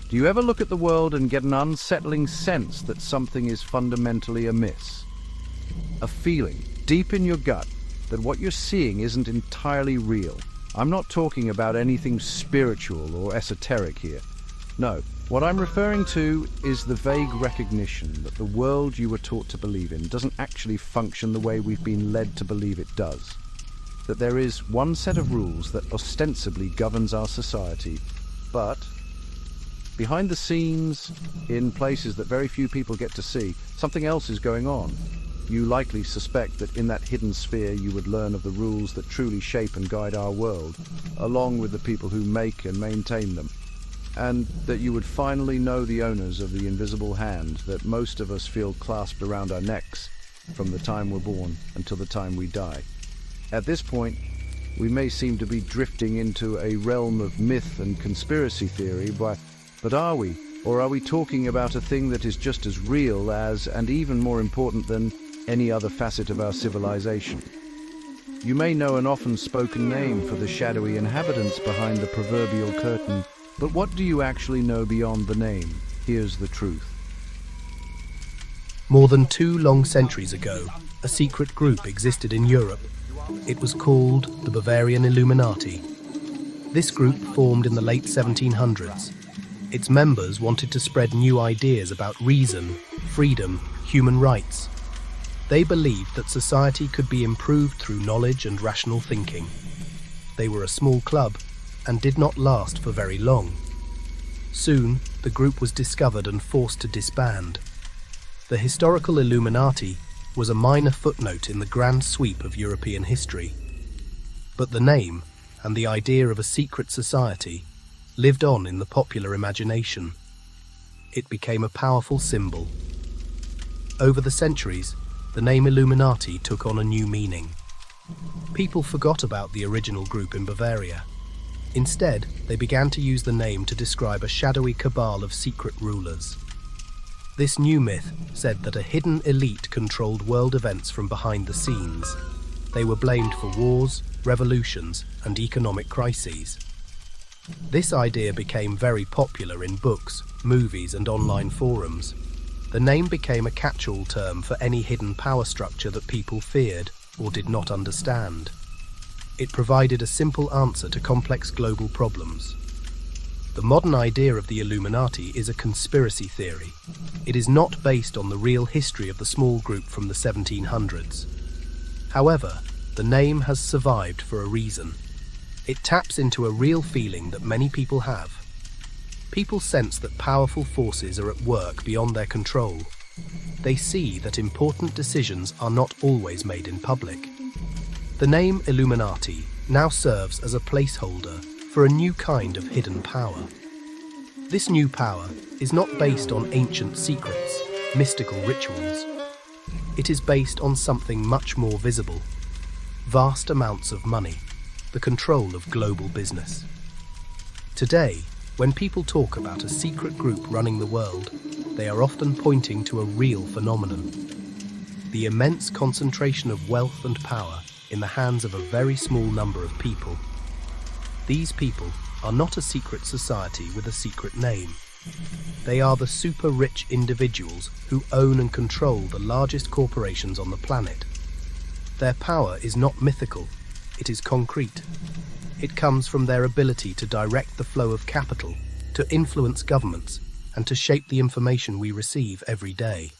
Do you ever look at the world and get an unsettling sense that something is fundamentally amiss? A feeling, deep in your gut, that what you're seeing isn't entirely real. I'm not talking about anything spiritual or esoteric here. No, what I'm referring to is the vague recognition that the world you were taught to believe in doesn't actually function the way we've been led to believe it does. That there is one set of rules that ostensibly governs our society, but behind the scenes, in places that very few people get to see, something else is going on. You likely suspect that in that hidden sphere you would learn of the rules that truly shape and guide our world, along with the people who make and maintain them. And that you would finally know the owners of the invisible hand that most of us feel clasped around our necks from the time we're born until the time we die. At this point, we may seem to be drifting into a realm of myth and conspiracy theory, but are we? Or are we talking about a thing that is just as real as, and even more important than, any other facet of our civilization? You may know an often spoken name for the shadowy inhabitants behind the proverbial curtain, but what do you actually know beyond the name? Here's the truth. More than 2 long centuries ago, a secret group existed in Europe. It was called the Bavarian Illuminati. This group formed in the late 1700s. Its members wanted to spread new ideas about reason, freedom, human rights. They believed that society could be improved through knowledge and rational thinking. They were a small club and did not last for very long. Soon, the group was discovered and forced to disband. The historical Illuminati was a minor footnote in the grand sweep of European history. But the name and the idea of a secret society lived on in the popular imagination. It became a powerful symbol. Over the centuries, the name Illuminati took on a new meaning. People forgot about the original group in Bavaria. Instead, they began to use the name to describe a shadowy cabal of secret rulers. This new myth said that a hidden elite controlled world events from behind the scenes. They were blamed for wars, revolutions, and economic crises. This idea became very popular in books, movies, and online forums. The name became a catch-all term for any hidden power structure that people feared or did not understand. It provided a simple answer to complex global problems. The modern idea of the Illuminati is a conspiracy theory. It is not based on the real history of the small group from the 1700s. However, the name has survived for a reason. It taps into a real feeling that many people have. People sense that powerful forces are at work beyond their control. They see that important decisions are not always made in public. The name Illuminati now serves as a placeholder for a new kind of hidden power. This new power is not based on ancient secrets, mystical rituals. It is based on something much more visible: vast amounts of money, the control of global business. Today, when people talk about a secret group running the world, they are often pointing to a real phenomenon: the immense concentration of wealth and power in the hands of a very small number of people. These people are not a secret society with a secret name. They are the super-rich individuals who own and control the largest corporations on the planet. Their power is not mythical, it is concrete. It comes from their ability to direct the flow of capital, to influence governments, and to shape the information we receive every day.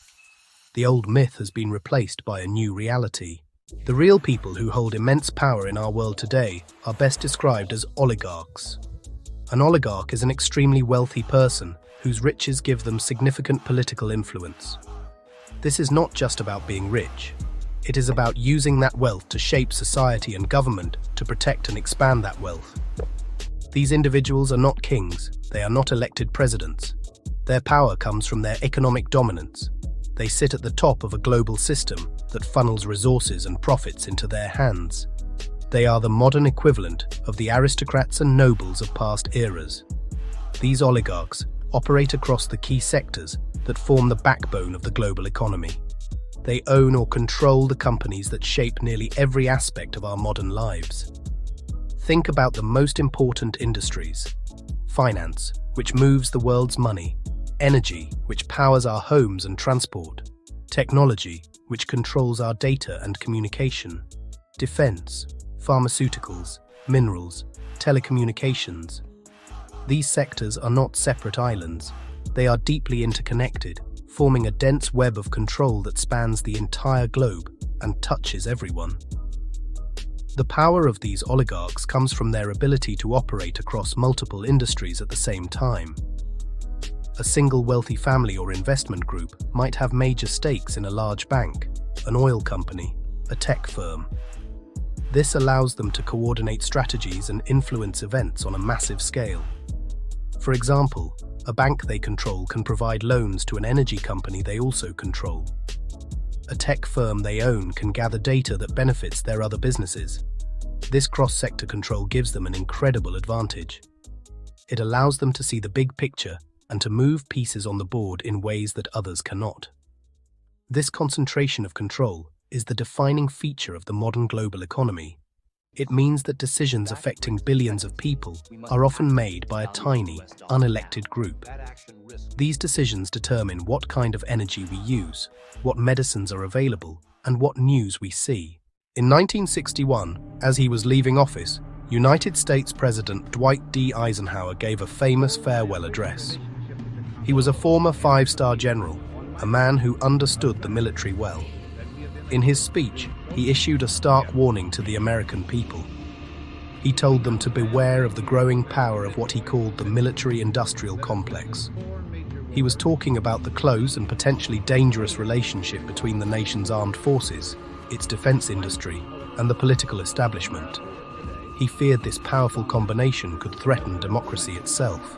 The old myth has been replaced by a new reality. The real people who hold immense power in our world today are best described as oligarchs. An oligarch is an extremely wealthy person whose riches give them significant political influence. This is not just about being rich. It is about using that wealth to shape society and government to protect and expand that wealth. These individuals are not kings. They are not elected presidents. Their power comes from their economic dominance. They sit at the top of a global system that funnels resources and profits into their hands. They are the modern equivalent of the aristocrats and nobles of past eras. These oligarchs operate across the key sectors that form the backbone of the global economy. They own or control the companies that shape nearly every aspect of our modern lives. Think about the most important industries: finance, which moves the world's money, energy, which powers our homes and transport, technology, which controls our data and communication, defense, pharmaceuticals, minerals, telecommunications. These sectors are not separate islands. They are deeply interconnected, forming a dense web of control that spans the entire globe and touches everyone. The power of these oligarchs comes from their ability to operate across multiple industries at the same time. A single wealthy family or investment group might have major stakes in a large bank, an oil company, a tech firm. This allows them to coordinate strategies and influence events on a massive scale. For example, a bank they control can provide loans to an energy company they also control. A tech firm they own can gather data that benefits their other businesses. This cross-sector control gives them an incredible advantage. It allows them to see the big picture and to move pieces on the board in ways that others cannot. This concentration of control is the defining feature of the modern global economy. It means that decisions affecting billions of people are often made by a tiny, unelected group. These decisions determine what kind of energy we use, what medicines are available, and what news we see. In 1961, as he was leaving office, United States President Dwight D. Eisenhower gave a famous farewell address. He was a former five-star general, a man who understood the military well. In his speech, he issued a stark warning to the American people. He told them to beware of the growing power of what he called the military-industrial complex. He was talking about the close and potentially dangerous relationship between the nation's armed forces, its defense industry, and the political establishment. He feared this powerful combination could threaten democracy itself.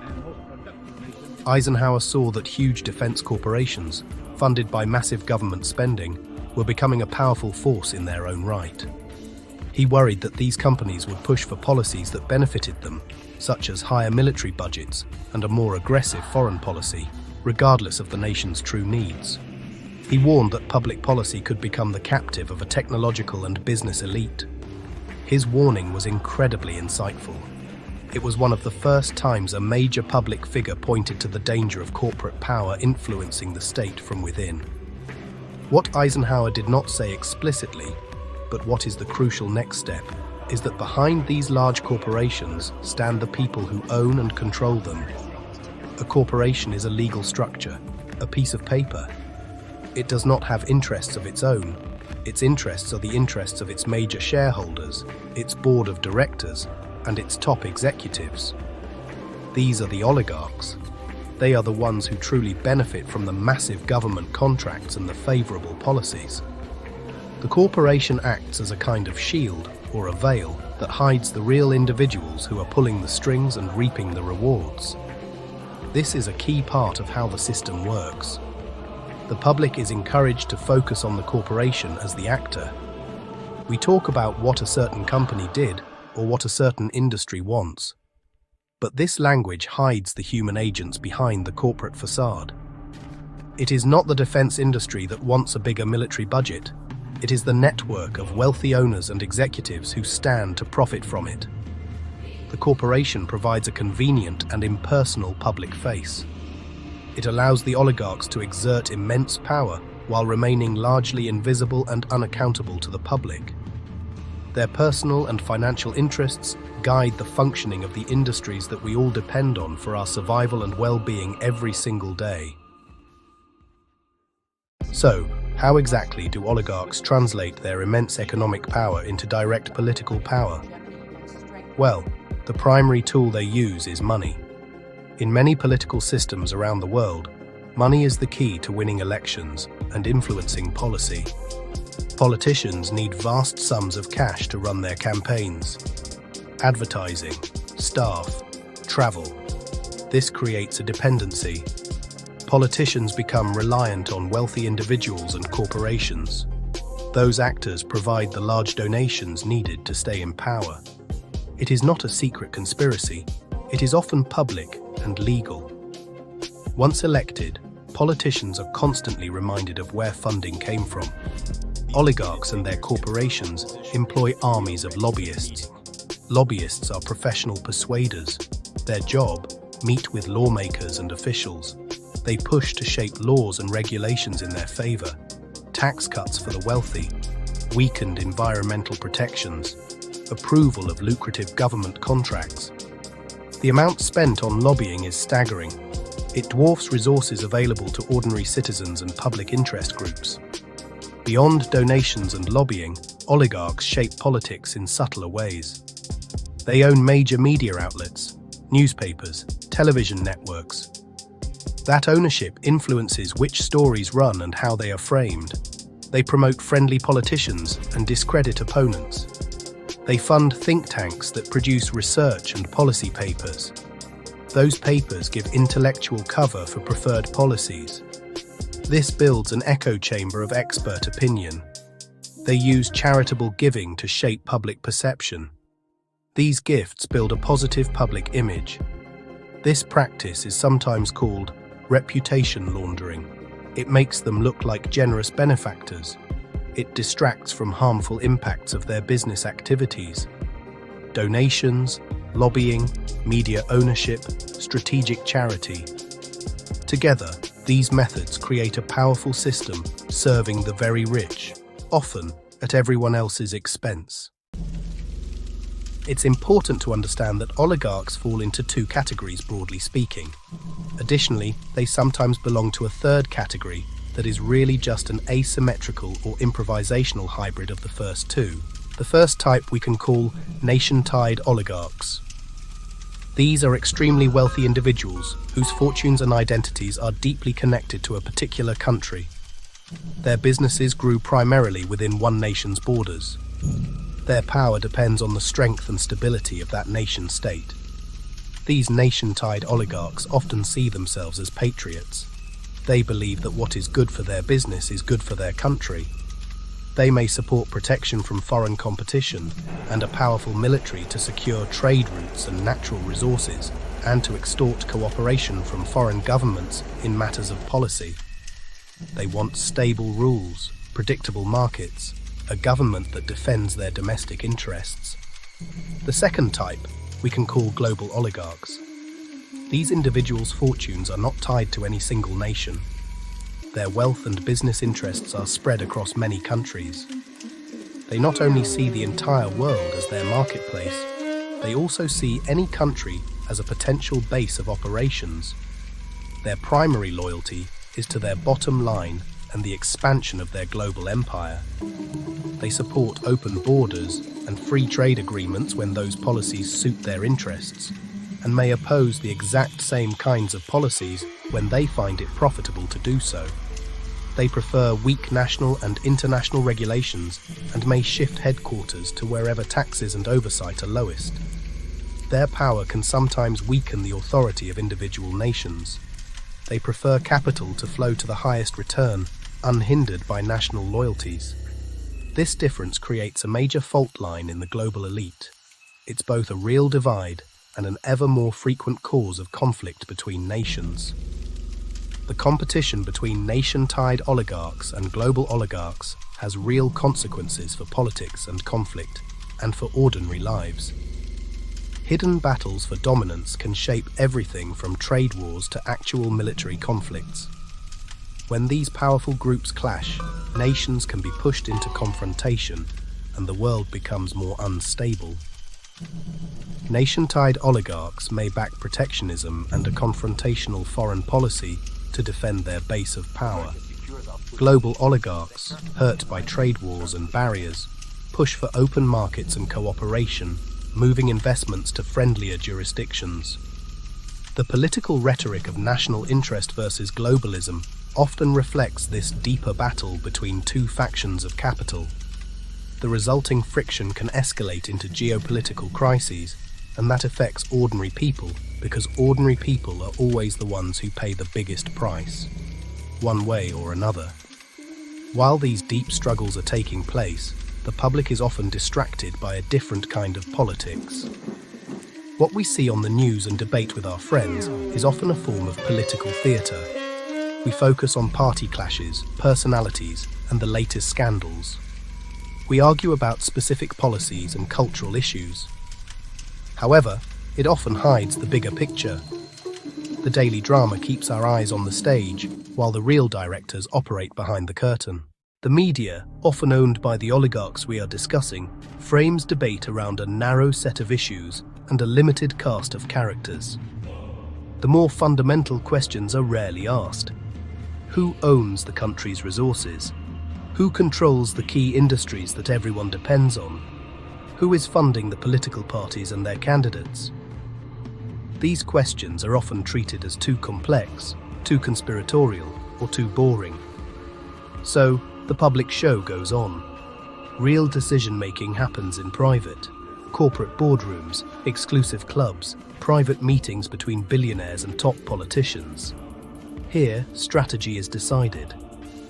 Eisenhower saw that huge defense corporations, funded by massive government spending, were becoming a powerful force in their own right. He worried that these companies would push for policies that benefited them, such as higher military budgets and a more aggressive foreign policy, regardless of the nation's true needs. He warned that public policy could become the captive of a technological and business elite. His warning was incredibly insightful. It was one of the first times a major public figure pointed to the danger of corporate power influencing the state from within. What Eisenhower did not say explicitly, but what is the crucial next step, is that behind these large corporations stand the people who own and control them. A corporation is a legal structure, a piece of paper. It does not have interests of its own. Its interests are the interests of its major shareholders, its board of directors, and its top executives. These are the oligarchs. They are the ones who truly benefit from the massive government contracts and the favorable policies. The corporation acts as a kind of shield or a veil that hides the real individuals who are pulling the strings and reaping the rewards. This is a key part of how the system works. The public is encouraged to focus on the corporation as the actor. We talk about what a certain company did or what a certain industry wants. But this language hides the human agents behind the corporate facade. It is not the defense industry that wants a bigger military budget. It is the network of wealthy owners and executives who stand to profit from it. The corporation provides a convenient and impersonal public face. It allows the oligarchs to exert immense power while remaining largely invisible and unaccountable to the public. Their personal and financial interests guide the functioning of the industries that we all depend on for our survival and well-being every single day. So, how exactly do oligarchs translate their immense economic power into direct political power? Well, the primary tool they use is money. In many political systems around the world, money is the key to winning elections and influencing policy. Politicians need vast sums of cash to run their campaigns. Advertising, staff, travel. This creates a dependency. Politicians become reliant on wealthy individuals and corporations. Those actors provide the large donations needed to stay in power. It is not a secret conspiracy. It is often public and legal. Once elected, politicians are constantly reminded of where funding came from. Oligarchs and their corporations employ armies of lobbyists. Lobbyists are professional persuaders. Their job meet with lawmakers and officials. They push to shape laws and regulations in their favor. Tax cuts for the wealthy, weakened environmental protections, approval of lucrative government contracts. The amount spent on lobbying is staggering. It dwarfs resources available to ordinary citizens and public interest groups. Beyond donations and lobbying, oligarchs shape politics in subtler ways. They own major media outlets, newspapers, television networks. That ownership influences which stories run and how they are framed. They promote friendly politicians and discredit opponents. They fund think tanks that produce research and policy papers. Those papers give intellectual cover for preferred policies. This builds an echo chamber of expert opinion. They use charitable giving to shape public perception. These gifts build a positive public image. This practice is sometimes called reputation laundering. It makes them look like generous benefactors. It distracts from harmful impacts of their business activities. Donations, lobbying, media ownership, strategic charity. Together, these methods create a powerful system serving the very rich, often at everyone else's expense. It's important to understand that oligarchs fall into two categories, broadly speaking. Additionally, they sometimes belong to a third category that is really just an asymmetrical or improvisational hybrid of the first two. The first type we can call nation-tied oligarchs. These are extremely wealthy individuals whose fortunes and identities are deeply connected to a particular country. Their businesses grew primarily within one nation's borders. Their power depends on the strength and stability of that nation-state. These nation-tied oligarchs often see themselves as patriots. They believe that what is good for their business is good for their country. They may support protection from foreign competition and a powerful military to secure trade routes and natural resources, and to extort cooperation from foreign governments in matters of policy. They want stable rules, predictable markets, a government that defends their domestic interests. The second type we can call global oligarchs. These individuals' fortunes are not tied to any single nation. Their wealth and business interests are spread across many countries. They not only see the entire world as their marketplace, they also see any country as a potential base of operations. Their primary loyalty is to their bottom line and the expansion of their global empire. They support open borders and free trade agreements when those policies suit their interests, and may oppose the exact same kinds of policies when they find it profitable to do so. They prefer weak national and international regulations and may shift headquarters to wherever taxes and oversight are lowest. Their power can sometimes weaken the authority of individual nations. They prefer capital to flow to the highest return, unhindered by national loyalties. This difference creates a major fault line in the global elite. It's both a real divide and an ever more frequent cause of conflict between nations. The competition between nation-tied oligarchs and global oligarchs has real consequences for politics and conflict, and for ordinary lives. Hidden battles for dominance can shape everything from trade wars to actual military conflicts. When these powerful groups clash, nations can be pushed into confrontation, and the world becomes more unstable. Nation-tied oligarchs may back protectionism and a confrontational foreign policy to defend their base of power. Global oligarchs, hurt by trade wars and barriers, push for open markets and cooperation, moving investments to friendlier jurisdictions. The political rhetoric of national interest versus globalism often reflects this deeper battle between two factions of capital. The resulting friction can escalate into geopolitical crises, and that affects ordinary people because ordinary people are always the ones who pay the biggest price, one way or another. While these deep struggles are taking place, the public is often distracted by a different kind of politics. What we see on the news and debate with our friends is often a form of political theatre. We focus on party clashes, personalities, and the latest scandals. We argue about specific policies and cultural issues. However, it often hides the bigger picture. The daily drama keeps our eyes on the stage, while the real directors operate behind the curtain. The media, often owned by the oligarchs we are discussing, frames debate around a narrow set of issues and a limited cast of characters. The more fundamental questions are rarely asked. Who owns the country's resources? Who controls the key industries that everyone depends on? Who is funding the political parties and their candidates? These questions are often treated as too complex, too conspiratorial, or too boring. So, the public show goes on. Real decision-making happens in private. Corporate boardrooms, exclusive clubs, private meetings between billionaires and top politicians. Here, strategy is decided.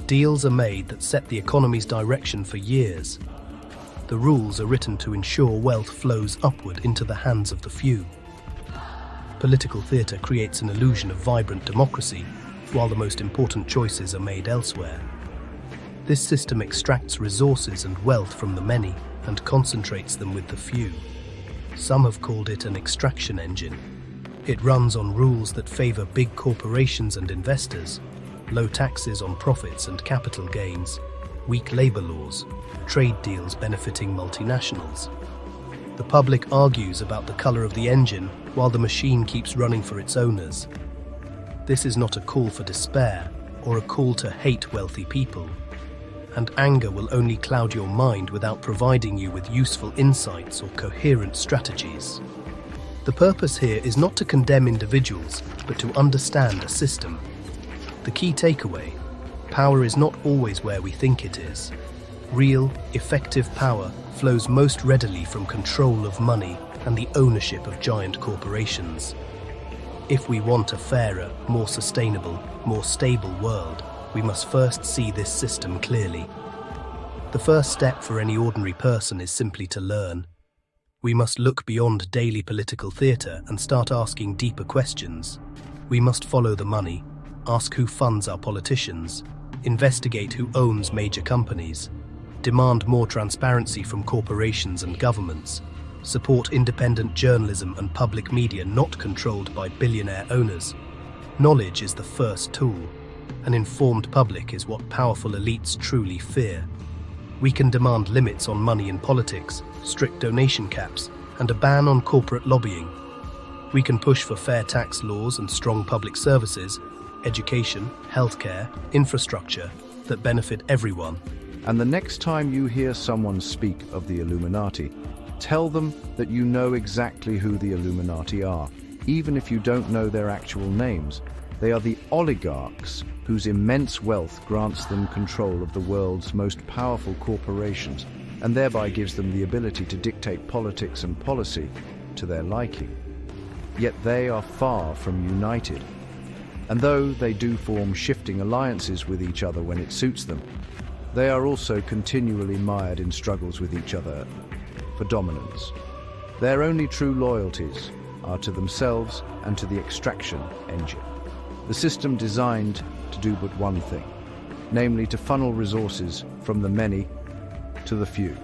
Deals are made that set the economy's direction for years. The rules are written to ensure wealth flows upward into the hands of the few. Political theatre creates an illusion of vibrant democracy, while the most important choices are made elsewhere. This system extracts resources and wealth from the many and concentrates them with the few. Some have called it an extraction engine. It runs on rules that favour big corporations and investors, low taxes on profits and capital gains, weak labour laws, trade deals benefiting multinationals. The public argues about the colour of the engine while the machine keeps running for its owners. This is not a call for despair or a call to hate wealthy people, and anger will only cloud your mind without providing you with useful insights or coherent strategies. The purpose here is not to condemn individuals, but to understand a system. The key takeaway: power is not always where we think it is. Real, effective power flows most readily from control of money and the ownership of giant corporations. If we want a fairer, more sustainable, more stable world, we must first see this system clearly. The first step for any ordinary person is simply to learn. We must look beyond daily political theatre and start asking deeper questions. We must follow the money, ask who funds our politicians, investigate who owns major companies, demand more transparency from corporations and governments, support independent journalism and public media not controlled by billionaire owners. Knowledge is the first tool. An informed public is what powerful elites truly fear. We can demand limits on money in politics, strict donation caps, and a ban on corporate lobbying. We can push for fair tax laws and strong public services, education, healthcare, infrastructure that benefit everyone. And the next time you hear someone speak of the Illuminati, tell them that you know exactly who the Illuminati are, even if you don't know their actual names. They are the oligarchs whose immense wealth grants them control of the world's most powerful corporations and thereby gives them the ability to dictate politics and policy to their liking. Yet they are far from united. And though they do form shifting alliances with each other when it suits them, they are also continually mired in struggles with each other for dominance. Their only true loyalties are to themselves and to the extraction engine. The system designed to do but one thing, namely to funnel resources from the many to the few.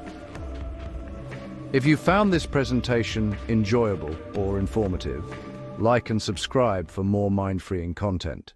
If you found this presentation enjoyable or informative, like and subscribe for more mind-freeing content.